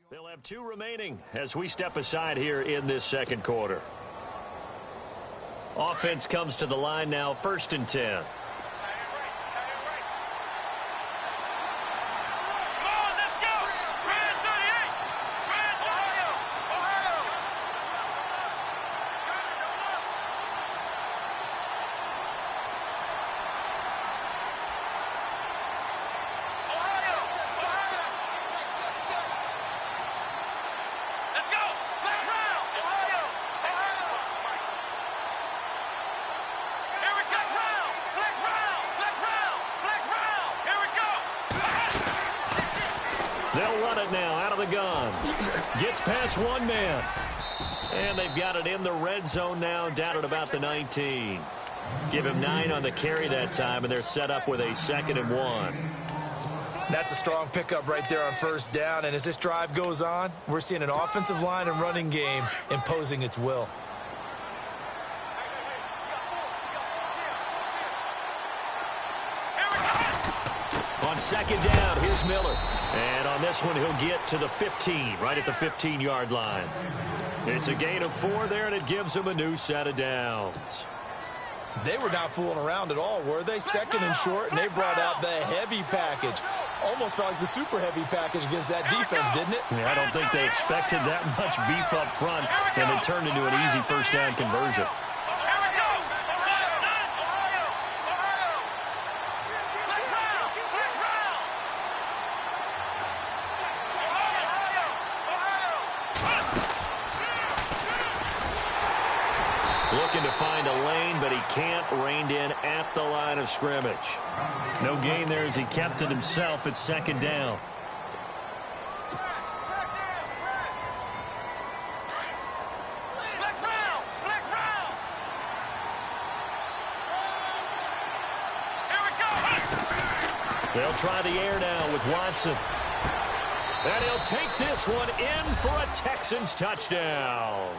They'll have 2 remaining as we step aside here in this second quarter. Offense comes to the line now, 1st and 10. They'll run it now out of the gun. Gets past 1 man. And they've got it in the red zone now, down at about the 19. Give him 9 on the carry that time, and they're set up with a 2nd and 1. That's a strong pickup right there on 1st down. And as this drive goes on, we're seeing an offensive line and running game imposing its will. On 2nd down, here's Miller. And on this one, he'll get to the 15, right at the 15-yard line. It's a gain of 4 there, and it gives them a new set of downs. They were not fooling around at all, were they? 2nd and short, and they brought out the heavy package. Almost felt like the super heavy package against that defense, didn't it? Yeah, I don't think they expected that much beef up front, and it turned into an easy 1st down conversion. Looking to find a lane, but he can't. Reined in at the line of scrimmage. No gain there as he kept it himself at 2nd down. They'll try the air now with Watson. And he'll take this one in for a Texans touchdown.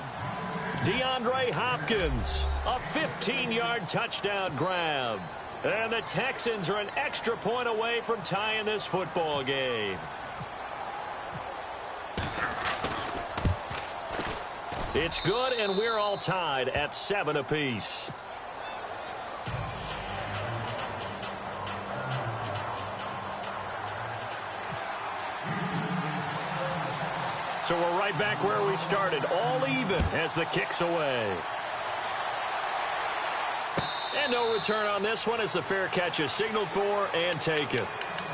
DeAndre Hopkins, a 15-yard touchdown grab. And the Texans are an extra point away from tying this football game. It's good, and we're all tied at 7 apiece. So we're right back where we started, all even as the kick's away. And no return on this one as the fair catch is signaled for and taken.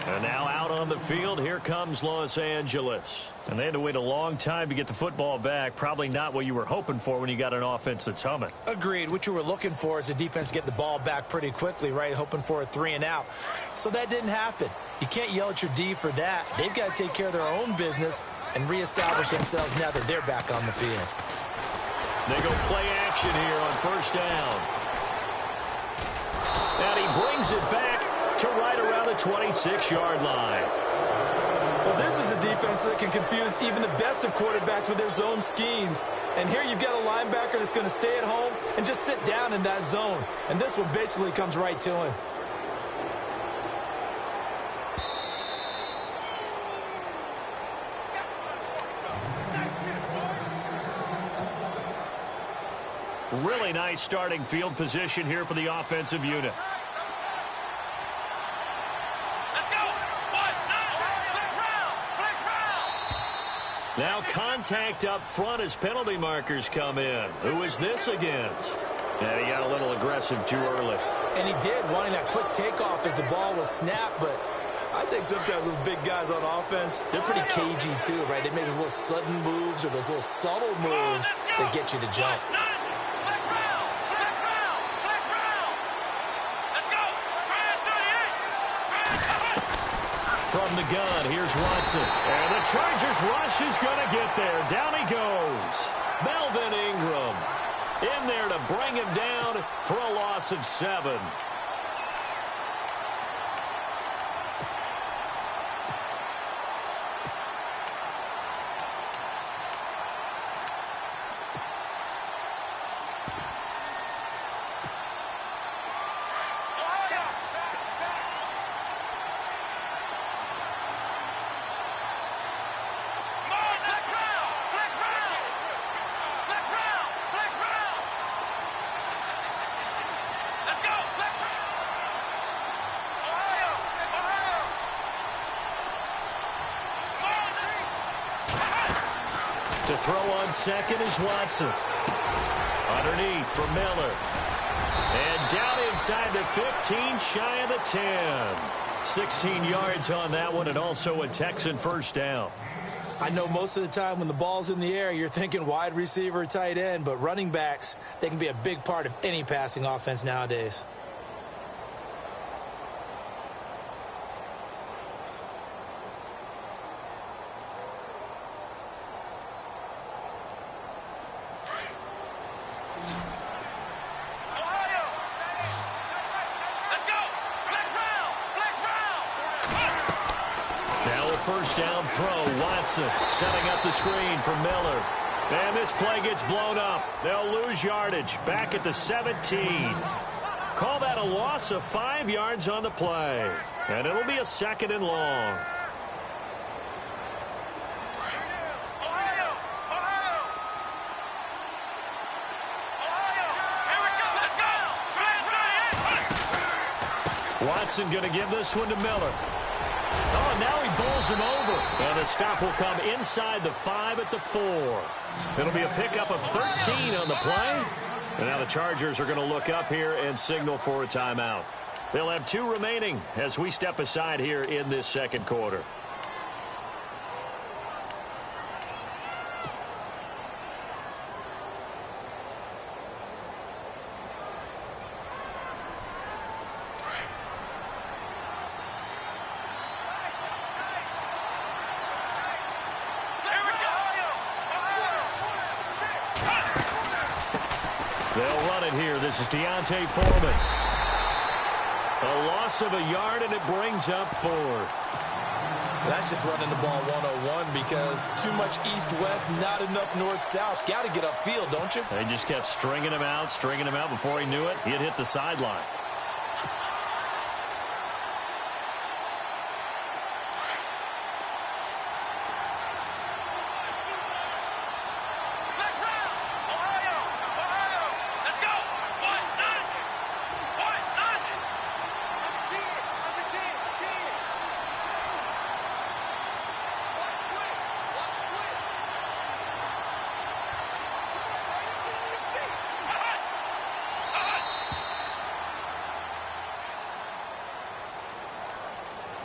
And now out on the field, here comes Los Angeles. And they had to wait a long time to get the football back. Probably not what you were hoping for when you got an offense that's humming. Agreed. What you were looking for is the defense get the ball back pretty quickly, right? Hoping for a 3 and out. So that didn't happen. You can't yell at your D for that. They've got to take care of their own business and reestablish themselves now that they're back on the field. They go play action here on 1st down. And he brings it back to right around the 26-yard line. Well, this is a defense that can confuse even the best of quarterbacks with their zone schemes. And here you've got a linebacker that's going to stay at home and just sit down in that zone. And this one basically comes right to him. Really nice starting field position here for the offensive unit. Now contact up front as penalty markers come in. Who is this against? Yeah, he got a little aggressive too early. And he did, wanting that quick takeoff as the ball was snapped, but I think sometimes those big guys on offense, they're pretty cagey too, right? They make those little sudden moves or those little subtle moves that get you to jump. From the gun, here's Watson. And the Chargers rush is going to get there. Down he goes. Melvin Ingram in there to bring him down for a loss of 7. To throw on second is Watson. Underneath for Miller. And down inside the 15, shy of the 10. 16 yards on that one, and also a Texan first down. I know most of the time when the ball's in the air, you're thinking wide receiver, tight end, but running backs, they can be a big part of any passing offense nowadays. First down throw, Watson setting up the screen for Miller. And this play gets blown up. They'll lose yardage back at the 17. Call that a loss of 5 yards on the play. And it'll be a second and long. Watson going to give this one to Miller. Oh, now he bowls him over. And the stop will come inside the 5 at the 4. It'll be a pickup of 13 on the play. And now the Chargers are going to look up here and signal for a timeout. They'll have 2 remaining as we step aside here in this second quarter. They'll run it here. This is Deontay Foreman. A loss of a yard, and it brings up 4th. That's just running the ball 101 because too much east-west, not enough north-south. Got to get upfield, don't you? They just kept stringing him out. Before he knew it, he had hit the sideline.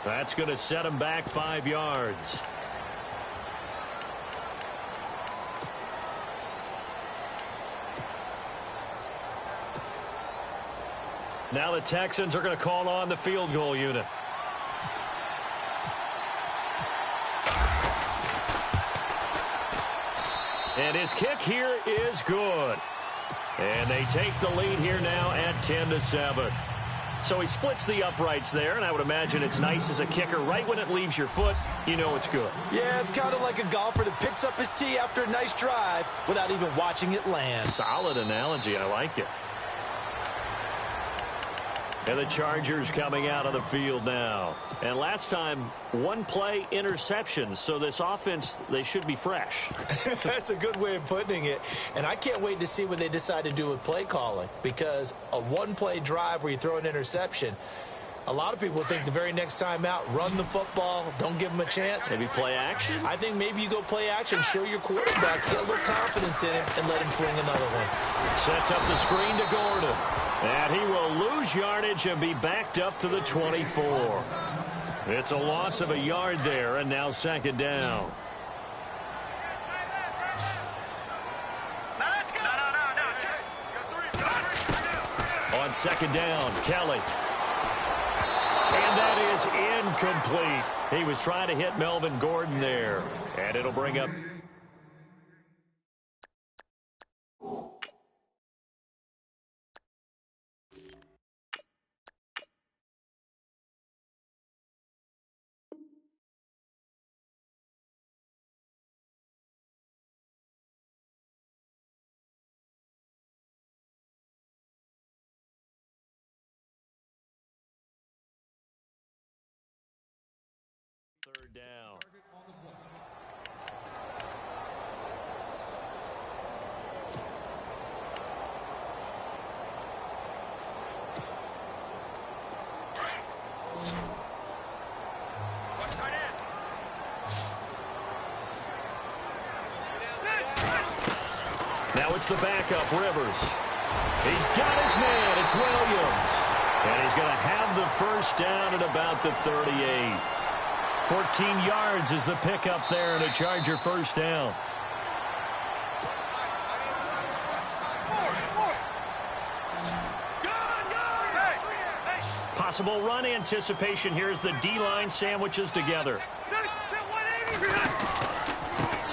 That's going to set him back 5 yards. Now the Texans are going to call on the field goal unit. And his kick here is good. And they take the lead here now at 10-7. So he splits the uprights there, and I would imagine it's nice as a kicker. Right when it leaves your foot, you know it's good. Yeah, it's kind of like a golfer that picks up his tee after a nice drive without even watching it land. Solid analogy. I like it. And the Chargers coming out of the field now. And last time, 1 play interceptions. So this offense, they should be fresh. That's a good way of putting it. And I can't wait to see what they decide to do with play calling. Because a 1-play drive where you throw an interception, a lot of people think the very next time out, run the football, don't give them a chance. Maybe play action? I think maybe you go play action, show your quarterback, get a little confidence in him, and let him fling another one. Sets up the screen to Gordon. And he will lose yardage and be backed up to the 24. It's a loss of a yard there, and now second down. On second down, Kelly. And that is incomplete. He was trying to hit Melvin Gordon there. And it'll bring up third down. Now it's the backup, Rivers. He's got his man. It's Williams. And he's going to have the first down at about the 38. 14 yards is the pickup there and a Charger first down. Possible run anticipation here as the D-line sandwiches together.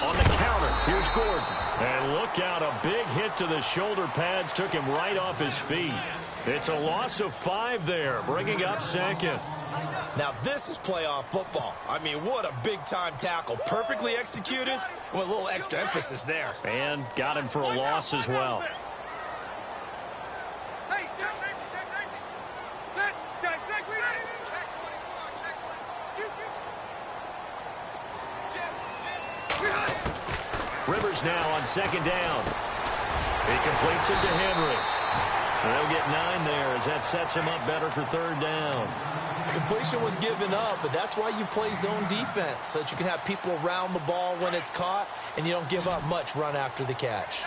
On the counter, here's Gordon. And look out, a big hit to the shoulder pads took him right off his feet. It's a loss of 5 there, bringing up second. Now this is playoff football. I mean, what a big-time tackle. Perfectly executed with a little extra emphasis there. And got him for a loss as well. Rivers now on second down. He completes it to Henry. They'll get 9 there as that sets him up better for third down. Completion was given up, but that's why you play zone defense, so that you can have people around the ball when it's caught, and you don't give up much run after the catch.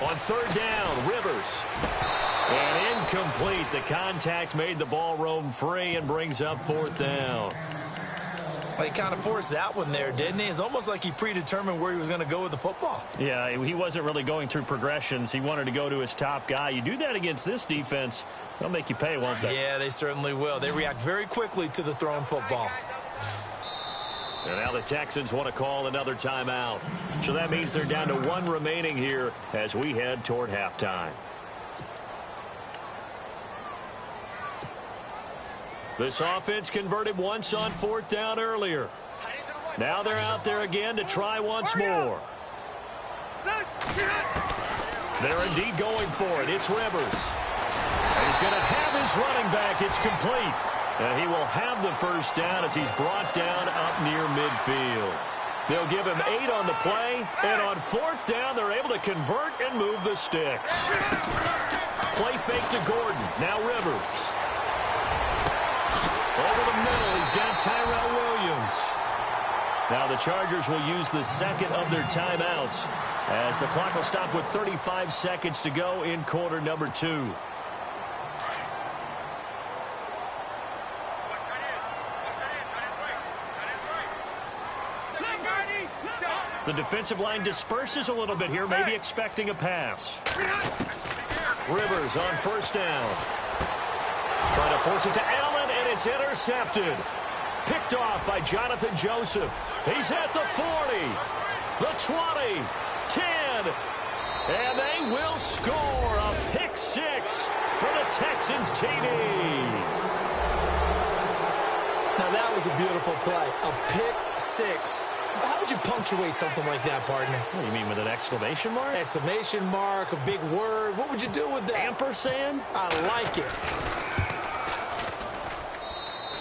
On third down, Rivers. And incomplete. The contact made the ball roam free and brings up fourth down. Well, he kind of forced that one there, didn't he? It's almost like he predetermined where he was going to go with the football. Yeah, he wasn't really going through progressions. He wanted to go to his top guy. You do that against this defense, they'll make you pay, won't they? Yeah, they certainly will. They react very quickly to the thrown football. And now the Texans want to call another timeout. So that means they're down to 1 remaining here as we head toward halftime. This offense converted once on fourth down earlier. Now they're out there again to try once more. They're indeed going for it. It's Rivers. And he's going to have his running back. It's complete. And he will have the first down as he's brought down up near midfield. They'll give him 8 on the play, and on fourth down, they're able to convert and move the sticks. Play fake to Gordon. Now Rivers. Over the middle, he's got Tyrell Williams. Now the Chargers will use the second of their timeouts as the clock will stop with 35 seconds to go in quarter number 2. The defensive line disperses a little bit here, maybe expecting a pass. Rivers on first down. Trying to force it to Allen, and it's intercepted. Picked off by Jonathan Joseph. He's at the 40, the 20, 10, and they will score a pick 6 for the Texans TD. Now that was a beautiful play, a pick 6. How would you punctuate something like that, partner? What do you mean, with an exclamation mark? Exclamation mark, a big word. What would you do with that? Ampersand? I like it.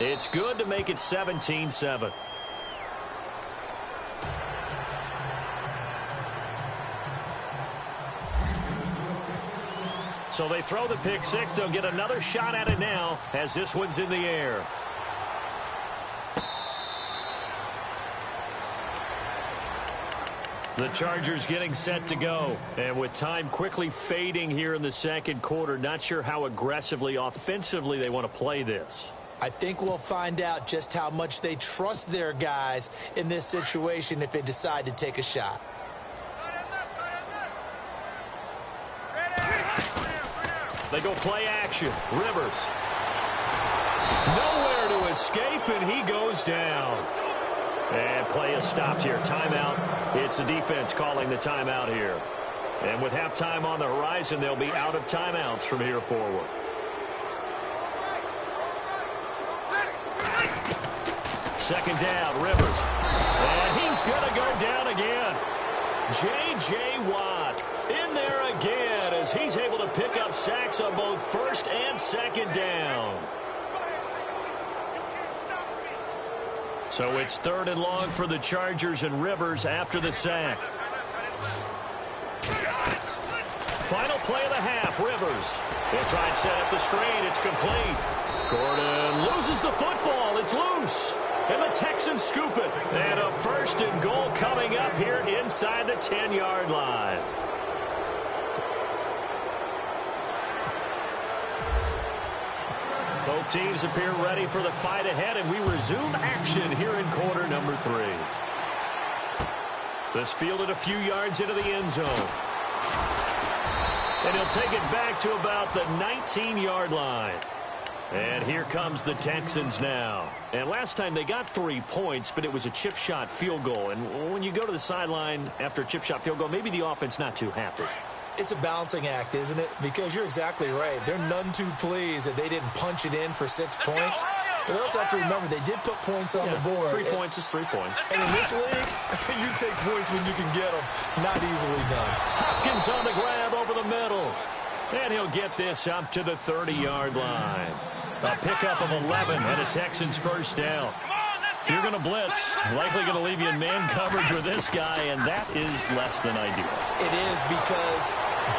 It's good to make it 17-7. So they throw the pick 6. They'll get another shot at it now as this one's in the air. The Chargers getting set to go. And with time quickly fading here in the second quarter, not sure how aggressively, offensively they want to play this. I think we'll find out just how much they trust their guys in this situation if they decide to take a shot. They go play action. Rivers. Nowhere to escape, and he goes down. And play is stopped here. Timeout. It's the defense calling the timeout here. And with halftime on the horizon, they'll be out of timeouts from here forward. Second down, Rivers. And he's going to go down again. J.J. Watt in there again as he's able to pick up sacks on both first and second down. So it's third and long for the Chargers, and Rivers after the sack. play of the half. Rivers. They'll try and set up the screen. It's complete. Gordon loses the football. It's loose. And the Texans scoop it. And a first and goal coming up here inside the 10-yard line. Both teams appear ready for the fight ahead, and we resume action here in quarter number 3. This fielded a few yards into the end zone. And he'll take it back to about the 19-yard line. And here comes the Texans now. And last time they got 3 points, but it was a chip shot field goal. And when you go to the sideline after a chip shot field goal, maybe the offense not too happy. It's a balancing act, isn't it? Because you're exactly right. They're none too pleased that they didn't punch it in for 6 points. But they also have to remember they did put points on the board. 3 points is 3 points. And in this league, you take points when you can get them. Not easily done. Hopkins on the grab over the middle. And he'll get this up to the 30-yard line. A pickup of 11 and a Texans first down. If you're going to blitz, likely going to leave you in man coverage with this guy, and that is less than ideal. It is, because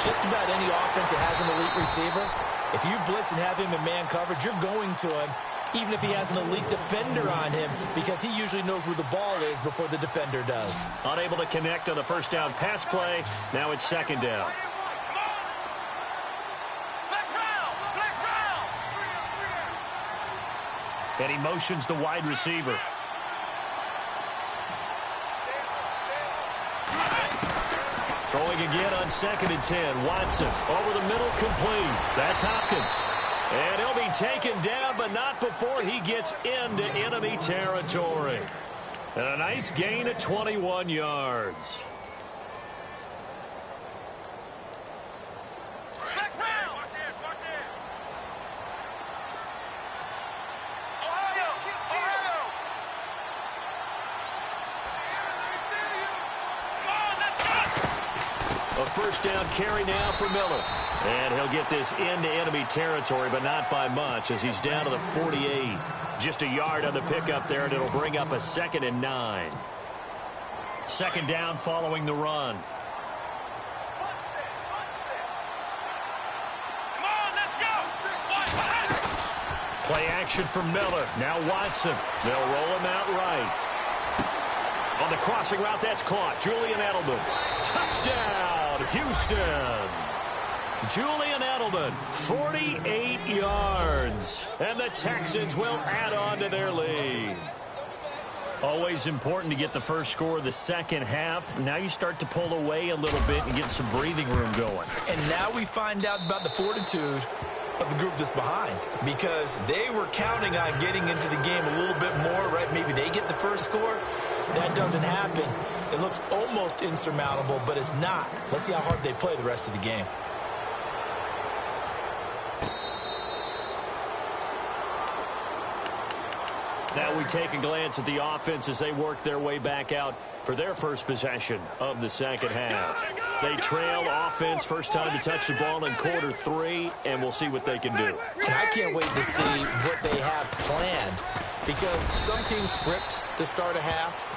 just about any offense that has an elite receiver, if you blitz and have him in man coverage, you're going to him, even if he has an elite defender on him, because he usually knows where the ball is before the defender does. Unable to connect on the first down pass play. Now it's second down. And he motions the wide receiver. Throwing again on 2nd and 10. Watson over the middle, complete. That's Hopkins. And he'll be taken down, but not before he gets into enemy territory. And a nice gain at 21 yards. A first down carry now for Miller. And he'll get this into enemy territory, but not by much, as he's down to the 48. Just a yard on the pickup there, and it'll bring up a 2nd and 9. Second down following the run. Play action for Miller. Now Watson. They'll roll him out right. On the crossing route, that's caught. Julian Edelman. Touchdown, Houston. Julian Edelman, 48 yards. And the Texans will add on to their lead. Always important to get the first score of the second half. Now you start to pull away a little bit and get some breathing room going. And now we find out about the fortitude of the group that's behind, because they were counting on getting into the game a little bit more, right? Maybe they get the first score. That doesn't happen. It looks almost insurmountable, but it's not. Let's see how hard they play the rest of the game. Now we take a glance at the offense as they work their way back out for their first possession of the second half. They trail offense, first time to touch the ball in quarter 3, and we'll see what they can do. And I can't wait to see what they have planned, because some teams script to start a half.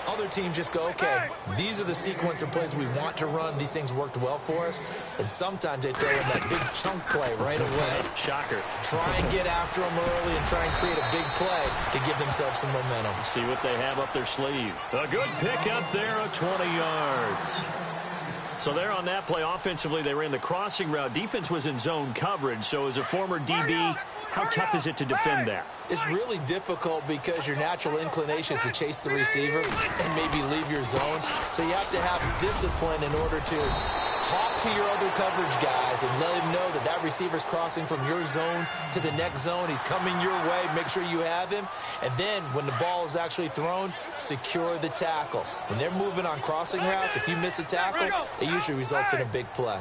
Other teams just go, okay, these are the sequence of plays we want to run. These things worked well for us. And sometimes they throw in that big chunk play right away. Shocker. Try and get after them early and try and create a big play to give themselves some momentum. See what they have up their sleeve. A good pick up there of 20 yards. So there on that play, offensively, they ran the crossing route. Defense was in zone coverage. So as a former DB, how tough is it to defend that? It's really difficult, because your natural inclination is to chase the receiver and maybe leave your zone. So you have to have discipline in order to talk to your other coverage guys and let him know that that receiver's crossing from your zone to the next zone. He's coming your way. Make sure you have him. And then when the ball is actually thrown, secure the tackle. When they're moving on crossing routes, if you miss a tackle, it usually results in a big play.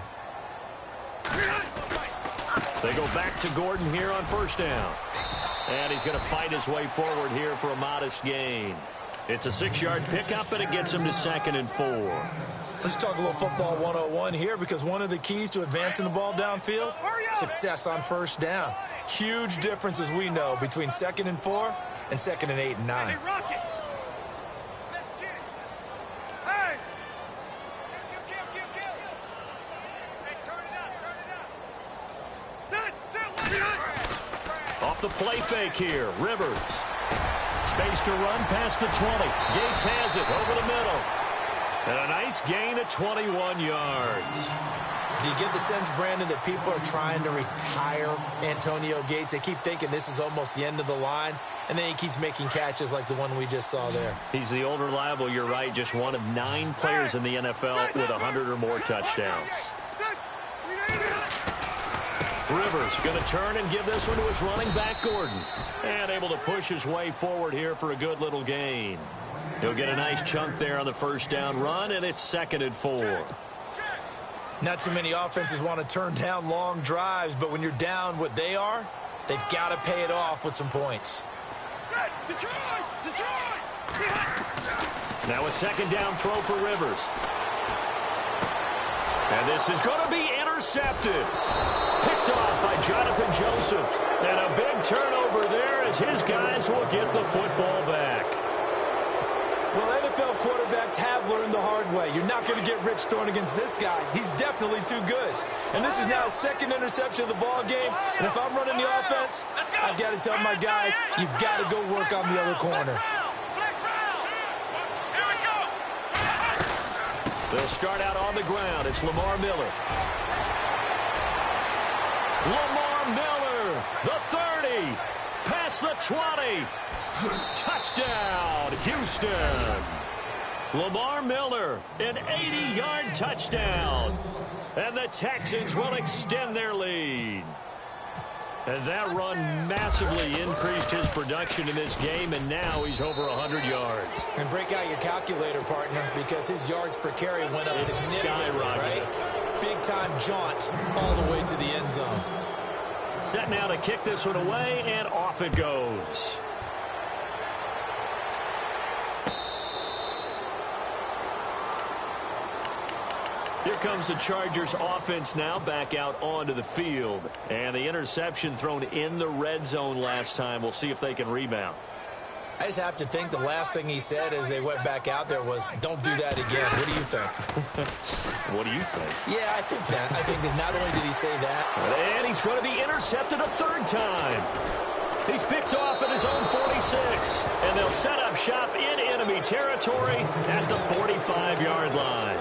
They go back to Gordon here on first down. And he's going to fight his way forward here for a modest gain. It's a 6-yard pickup, and it gets him to 2nd and 4. Let's talk a little football 101 here, because one of the keys to advancing the ball downfield, success on first down. Huge difference, as we know, between 2nd and 4 and 2nd and 8 and 9. the play fake here. Rivers. Space to run past the 20. Gates has it over the middle. And a nice gain of 21 yards. Do you get the sense, Brandon, that people are trying to retire Antonio Gates? They keep thinking this is almost the end of the line, and then he keeps making catches like the one we just saw there. He's the old reliable, you're right, just one of 9 players in the NFL with 100 or more touchdowns. Rivers going to turn and give this one to his running back, Gordon. And able to push his way forward here for a good little gain. He'll get a nice chunk there on the first down run, and it's 2nd and 4. Not too many offenses want to turn down long drives, but when you're down what they are, they've got to pay it off with some points. Now a 2nd down throw for Rivers. And this is going to be intercepted. Picked off by Jonathan Joseph. And a big turnover there as his guys will get the football back. Well, NFL quarterbacks have learned the hard way. You're not going to get rich throwing against this guy. He's definitely too good. And this is now his 2nd interception of the ball game. And if I'm running the offense, I've got to tell my guys, you've got to go work on the other corner. They'll start out on the ground. It's Lamar Miller. Lamar Miller, the 30, past the 20. Touchdown, Houston. Lamar Miller, an 80-yard touchdown. And the Texans will extend their lead. And that run massively increased his production in this game, and now he's over 100 yards. And break out your calculator, partner, because his yards per carry went up significantly, right? Big-time jaunt all the way to the end zone. Set now to kick this one away, and off it goes. Here comes the Chargers offense now back out onto the field. And the interception thrown in the red zone last time. We'll see if they can rebound. I just have to think the last thing he said as they went back out there was, don't do that again. What do you think? What do you think? Yeah, I think that. I think that not only did he say that. And he's going to be intercepted a 3rd time. He's picked off at his own 46. And they'll set up shop in enemy territory at the 45-yard line.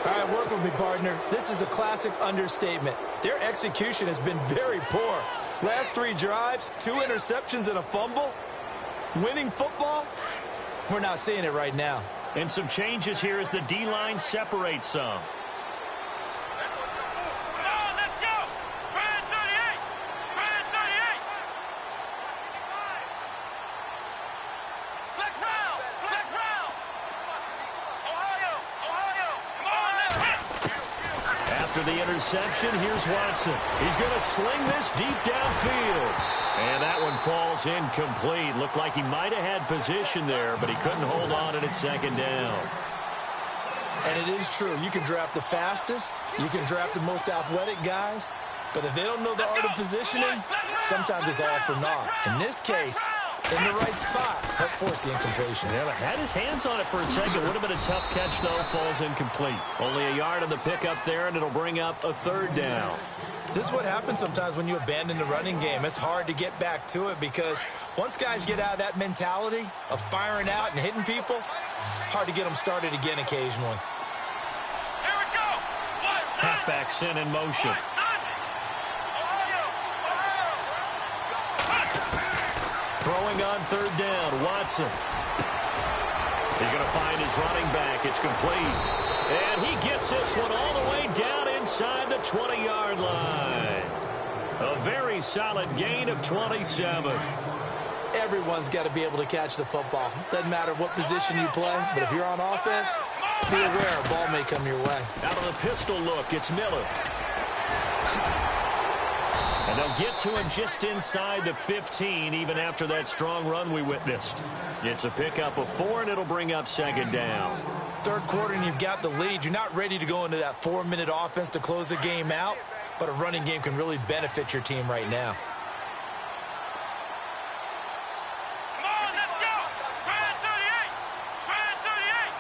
All right, work with me, partner. This is a classic understatement. Their execution has been very poor. Last 3 drives, 2 interceptions and a fumble. Winning football? We're not seeing it right now. And some changes here as the D-line separates some. After the interception, here's Watson. He's going to sling this deep downfield. And that one falls incomplete. Looked like he might have had position there, but he couldn't hold on and it's 2nd down. And it is true. You can draft the fastest. You can draft the most athletic guys. But if they don't know the art of positioning, sometimes it's all for naught. In this case, in the right spot, help force the incompletion. Yeah, had his hands on it for a second. Would have been a tough catch, though. Falls incomplete. Only a yard on the pickup there, and it'll bring up a 3rd down. This is what happens sometimes when you abandon the running game. It's hard to get back to it because once guys get out of that mentality of firing out and hitting people, hard to get them started again occasionally. Here we go. Halfback sent in motion. Throwing on 3rd down, Watson. He's going to find his running back. It's complete. And he gets this one all the way down inside the 20-yard line. A very solid gain of 27. Everyone's got to be able to catch the football. Doesn't matter what position you play, but if you're on offense, be aware a ball may come your way. Out of the pistol look, it's Miller. And they'll get to him just inside the 15, even after that strong run we witnessed. It's a pickup of 4, and it'll bring up 2nd down. 3rd quarter, and you've got the lead. You're not ready to go into that 4-minute offense to close the game out, but a running game can really benefit your team right now. Come on, let's go. Brand 38. Brand 38.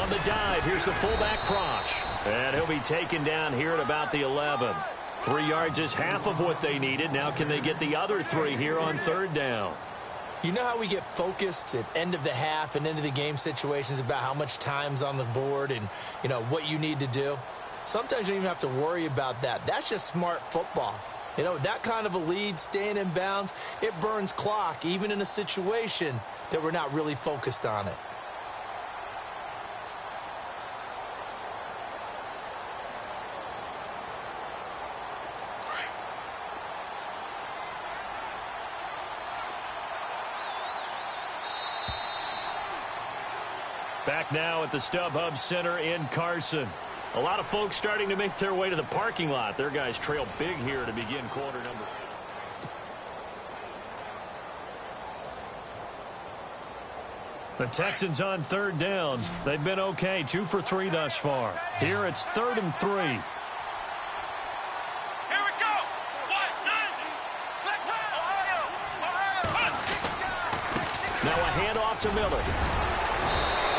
On the dive, here's the fullback Prosh. And he'll be taken down here at about the 11. 3 yards is half of what they needed. Now can they get the other 3 here on third down? You know how we get focused at end of the half and end of the game situations about how much time's on the board and, you know, what you need to do? Sometimes you don't even have to worry about that. That's just smart football. You know, that kind of a lead, staying in bounds, it burns clock, even in a situation that we're not really focused on it. Back now at the StubHub Center in Carson. A lot of folks starting to make their way to the parking lot. Their guys trail big here to begin quarter number. The Texans on third down. They've been okay, 2 for 3 thus far. Here it's 3rd and 3. Here we go. Now a handoff to Miller.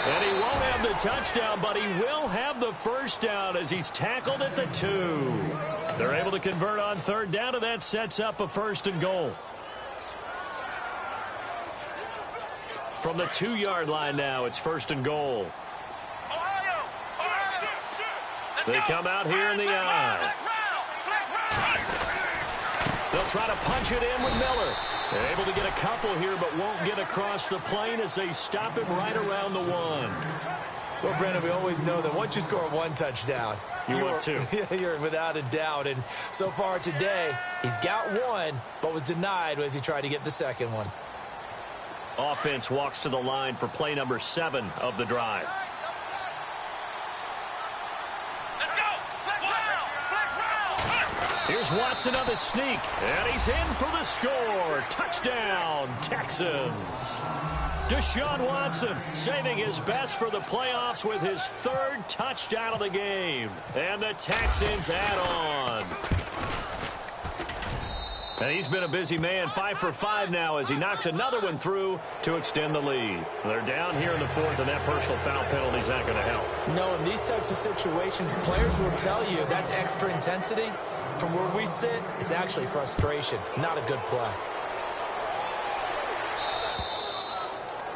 And he won't have the touchdown, but he will have the first down as he's tackled at the 2. They're able to convert on third down, and that sets up a 1st and goal. From the 2-yard line now, it's 1st and goal. They come out here in the eye. They'll try to punch it in with Miller. They're able to get a couple here, but won't get across the plane as they stop him right around the 1. Well, Brandon, we always know that once you score 1 touchdown, you're 2. You're without a doubt. And so far today, he's got 1, but was denied as he tried to get the second one. Offense walks to the line for play number 7 of the drive. Here's Watson on the sneak, and he's in for the score. Touchdown, Texans. Deshaun Watson saving his best for the playoffs with his 3rd touchdown of the game. And the Texans add on. And he's been a busy man, 5 for 5 now as he knocks another one through to extend the lead. They're down here in the 4th, and that personal foul penalty is not going to help. No, in these types of situations, players will tell you that's extra intensity. From where we sit, it's actually frustration, not a good play.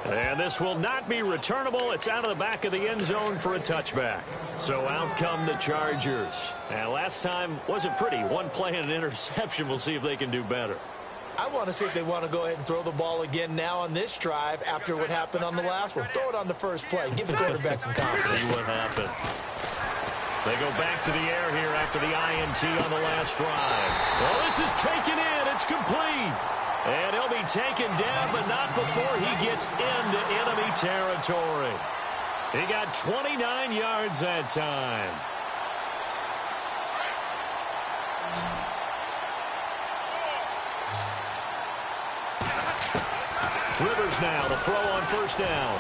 And this will not be returnable. It's out of the back of the end zone for a touchback. So out come the Chargers. And last time wasn't pretty. 1 play and an interception. We'll see if they can do better. I want to see if they want to go ahead and throw the ball again now on this drive after what happened on the last one. Throw it on the first play. Give the quarterback some confidence. See what happens. They go back to the air here after the INT on the last drive. Well, this is taken in. It's complete. And he'll be taken down, but not before he gets into enemy territory. He got 29 yards that time. Rivers now to throw on first down.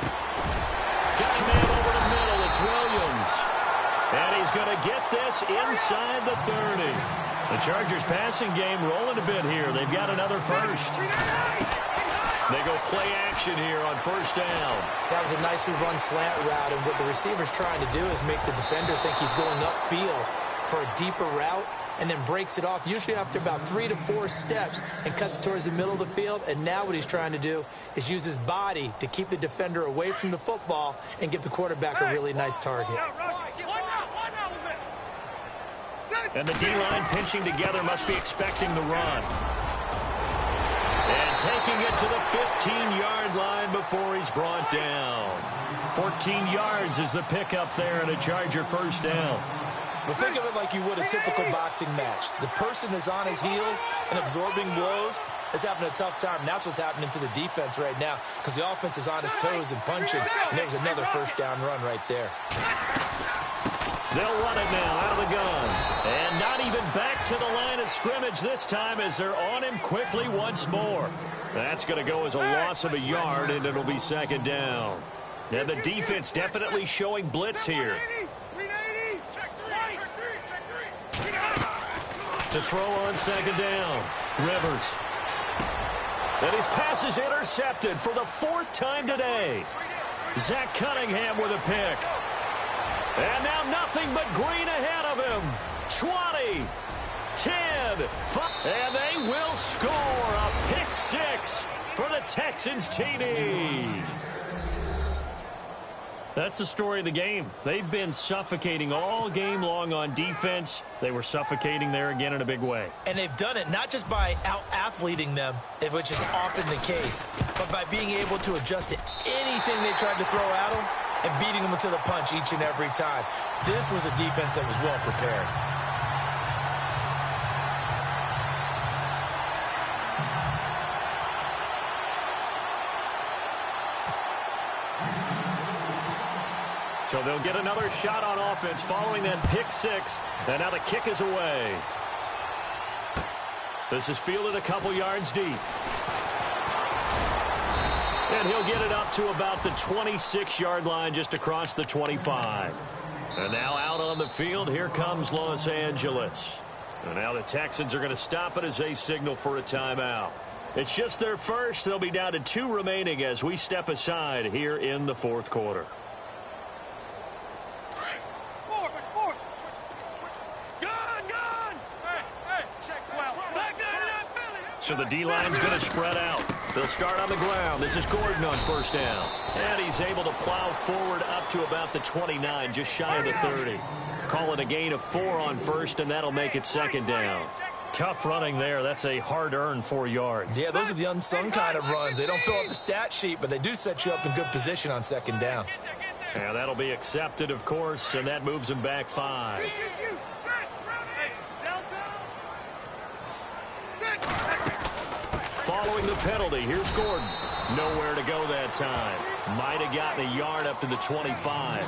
Got a man over the middle. It's Williams. And he's going to get this inside the 30. The Chargers passing game rolling a bit here. They've got another first. They go play action here on first down. That was a nicely run slant route, and what the receiver's trying to do is make the defender think he's going upfield for a deeper route and then breaks it off, usually after about 3 to 4 steps, and cuts towards the middle of the field. And now what he's trying to do is use his body to keep the defender away from the football and give the quarterback a really nice target. And the D-line pinching together must be expecting the run. And taking it to the 15-yard line before he's brought down. 14 yards is the pickup there and a Charger first down. But think of it like you would a typical boxing match. The person that's on his heels and absorbing blows is having a tough time. And that's what's happening to the defense right now because the offense is on his toes and punching. And there was another first down run right there. They'll run it now out of the gun. And not even back to the line of scrimmage this time as they're on him quickly once more. That's going to go as a loss of a yard, and it'll be second down. And the defense definitely showing blitz here. To throw on second down, Rivers. And his pass is intercepted for the 4th time today. Zach Cunningham with a pick. And now nothing but green ahead of him. 20, 10, 5, and they will score a pick six for the Texans TD. That's the story of the game. They've been suffocating all game long on defense. They were suffocating there again in a big way. And they've done it not just by out-athleting them, which is often the case, but by being able to adjust to anything they tried to throw at them and beating them to the punch each and every time. This was a defense that was well prepared. So they'll get another shot on offense following that pick six. And now the kick is away. This is fielded a couple yards deep. And he'll get it up to about the 26-yard line just across the 25. And now out on the field, here comes Los Angeles. And now the Texans are going to stop it as they signal for a timeout. It's just their first. They'll be down to 2 remaining as we step aside here in the fourth quarter. So the D-line's going to spread out. They'll start on the ground. This is Gordon on first down. And he's able to plow forward up to about the 29, just shy of the 30. Call it a gain of 4 on first, and that'll make it second down. Tough running there. That's a hard-earned 4 yards. Yeah, those are the unsung kind of runs. They don't fill up the stat sheet, but they do set you up in good position on second down. And that'll be accepted, of course, and that moves him back 5. Following the penalty, here's Gordon. Nowhere to go that time. Might have gotten a yard up to the 25.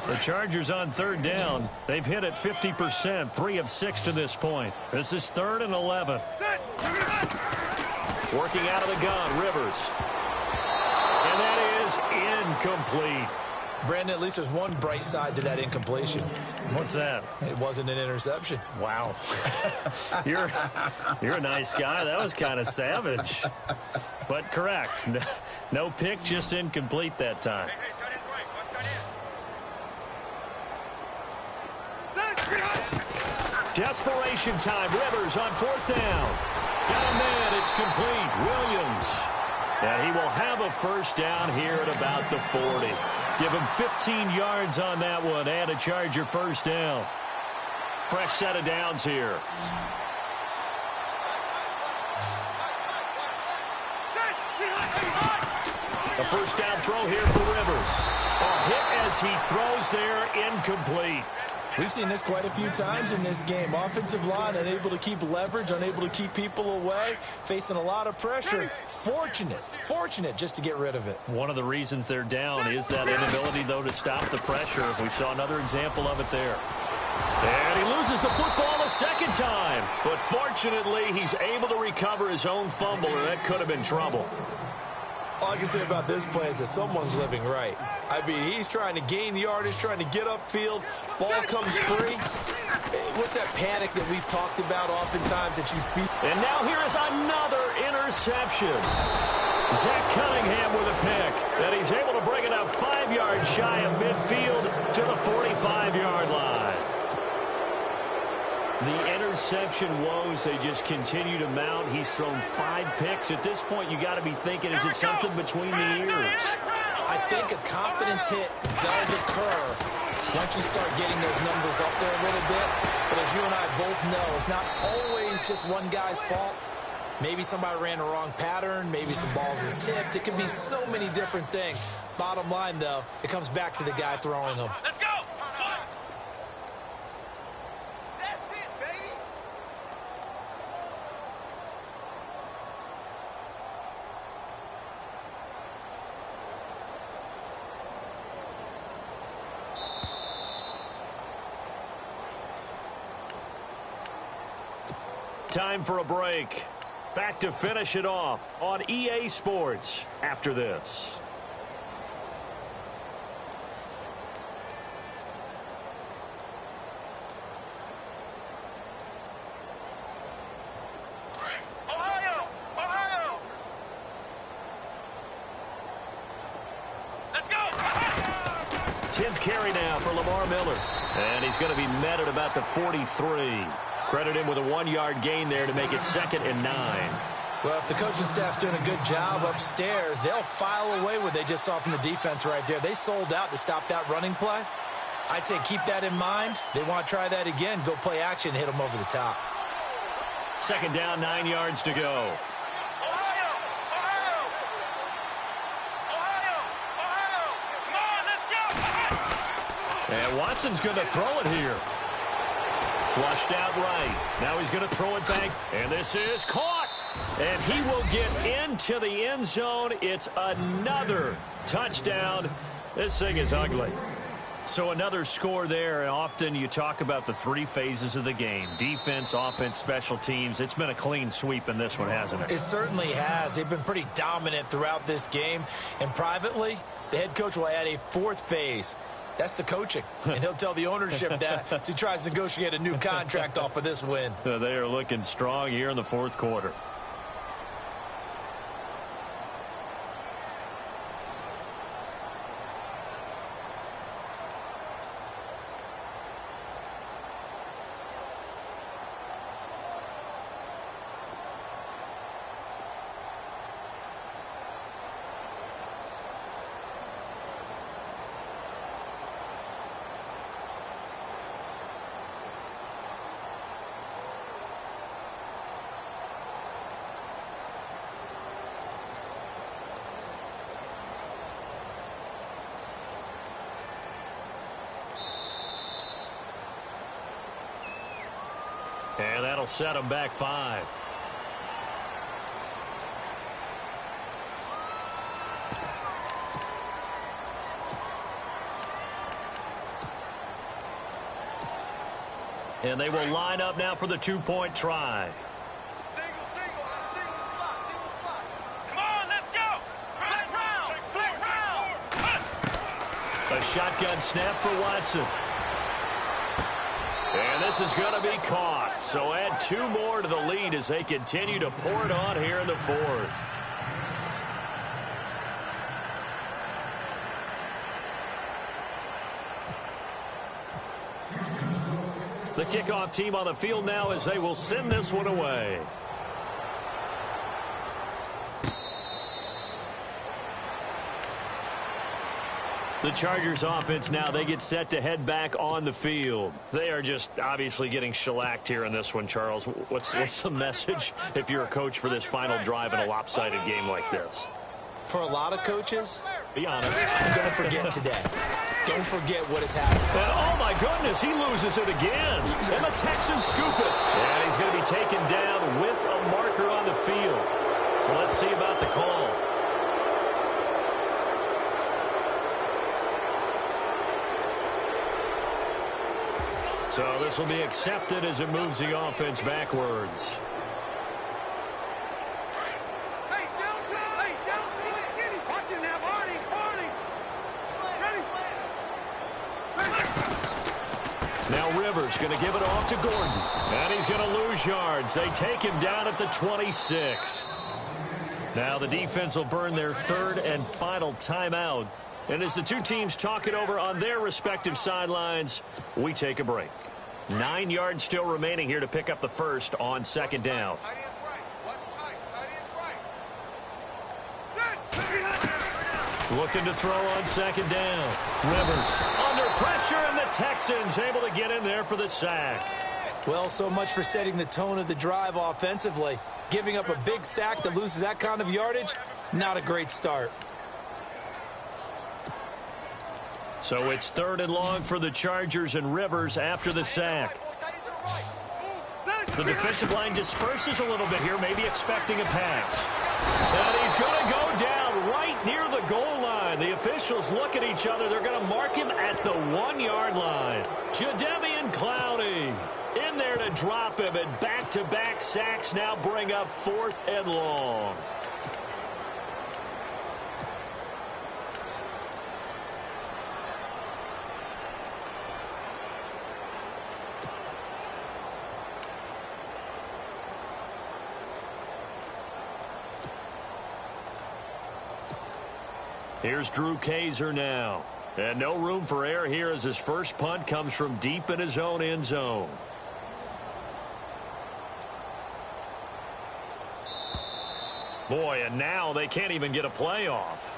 The Chargers on third down. They've hit it 50%, 3 of 6 to this point. This is 3rd and 11. Working out of the gun, Rivers. And that is incomplete. Brandon, at least there's one bright side to that incompletion. What's that? It wasn't an interception. Wow. You're a nice guy. That was kind of savage. But correct. No pick, just incomplete that time. Desperation time. Rivers on 4th down. Got a man. It's complete. Williams. And he will have a first down here at about the 40. Give him 15 yards on that one and a Charger first down. Fresh set of downs here. A first down throw here for Rivers. A hit as he throws there, incomplete. We've seen this quite a few times in this game. Offensive line unable to keep leverage, unable to keep people away, facing a lot of pressure. Fortunate just to get rid of it. One of the reasons they're down is that inability, though, to stop the pressure. We saw another example of it there. And he loses the football a second time. But fortunately, he's able to recover his own fumble, or that could have been trouble. All I can say about this play is that someone's living right. I mean, he's trying to gain yardage, trying to get upfield. Ball comes free. What's that panic that we've talked about oftentimes that you feel? And now here is another interception. Zach Cunningham with a pick. And he's able to bring it up 5 yards shy of midfield to the 45-yard line. The interception woes, they just continue to mount. He's thrown 5 picks. At this point, you got to be thinking, is it something between the ears? I think a confidence hit does occur once you start getting those numbers up there a little bit. But as you and I both know, it's not always just one guy's fault. Maybe somebody ran the wrong pattern. Maybe some balls were tipped. It can be so many different things. Bottom line, though, it comes back to the guy throwing them. Let's go. Time for a break. Back to finish it off on EA Sports after this. Ohio! Let's go! 10th 11th carry now for Lamar Miller. And he's going to be met at about the 43. Credit him with a 1-yard gain there to make it 2nd and 9. Well, if the coaching staff's doing a good job upstairs, they'll file away what they just saw from the defense right there. They sold out to stop that running play. I'd say keep that in mind. They want to try that again. Go play action, hit them over the top. 2nd down, 9 yards to go. And Watson's going to throw it here. Flushed out right. Now he's going to throw it back. And this is caught. And he will get into the end zone. It's another touchdown. This thing is ugly. So another score there, and often you talk about the 3 phases of the game. Defense, offense, special teams. It's been a clean sweep in this one, hasn't it? It certainly has. They've been pretty dominant throughout this game. And privately, the head coach will add a 4th phase. That's the coaching. And he'll tell the ownership that as he tries to negotiate a new contract off of this win. They are looking strong here in the 4th quarter. And that'll set them back 5. And they will line up now for the 2-point try. Single slot. Come on, let's go. Flex round. A shotgun snap for Watson. And this is going to be caught. So add 2 more to the lead as they continue to pour it on here in the 4th. The kickoff team on the field now as they will send this one away. The Chargers offense now, they get set to head back on the field. They are just obviously getting shellacked here in this one, Charles. What's the message if you're a coach for this final drive in a lopsided game like this? For a lot of coaches, be honest. Don't forget today. Don't forget what has happened. And oh my goodness, he loses it again. And the Texans scoop it. And he's going to be taken down with a marker on the field. So let's see about the call. So this will be accepted as it moves the offense backwards. Now Rivers going to give it off to Gordon. And he's going to lose yards. They take him down at the 26. Now the defense will burn their 3rd and final timeout. And as the 2 teams talk it over on their respective sidelines, we take a break. 9 yards still remaining here to pick up the first on 2nd down. Looking to throw on 2nd down. Rivers under pressure, and the Texans able to get in there for the sack. Well, so much for setting the tone of the drive offensively. Giving up a big sack that loses that kind of yardage, not a great start. So it's 3rd and long for the Chargers, and Rivers after the sack. The defensive line disperses a little bit here, maybe expecting a pass. And he's going to go down right near the goal line. The officials look at each other. They're going to mark him at the 1-yard line. Jadeveon Clowney in there to drop him, and back-to-back sacks now bring up 4th and long. Here's Drew Kaiser now. And no room for error here as his first punt comes from deep in his own end zone. Boy, and now they can't even get a play off.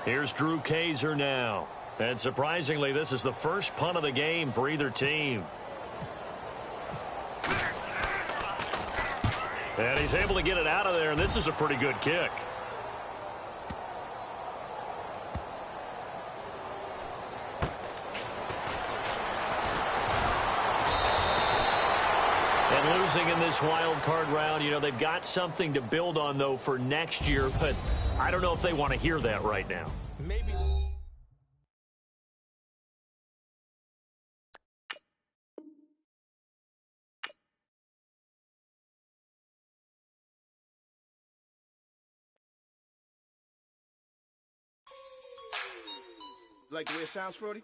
Here's Drew Kaiser now. And surprisingly, this is the first punt of the game for either team. And he's able to get it out of there, and this is a pretty good kick. And losing in this wild card round, you know, they've got something to build on, though, for next year, but I don't know if they want to hear that right now. Maybe. Like the way it sounds, Frody?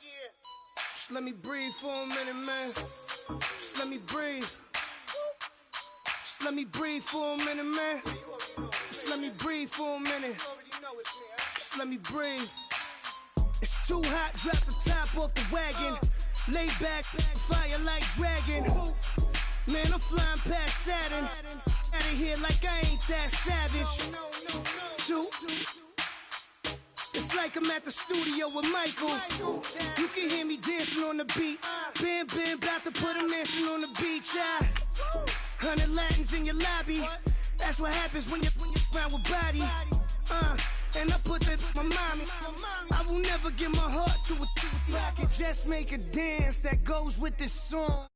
Yeah. Just let me breathe for a minute, man. Just let me breathe. Just let me breathe for a minute, man. Just let me breathe for a minute. Just let me breathe. It's too hot, drop the top off the wagon. Lay back, fire like dragon. Man, I'm flying past Saturn. Out of here like I ain't that savage. Two. It's like I'm at the studio with Michael. You can hear me dancing on the beat. Bam, about to put a mansion on the beach. 100 Latins in your lobby. That's what happens when you're around with body. And I put that with my mommy. I will never give my heart to a I can just make a dance that goes with this song.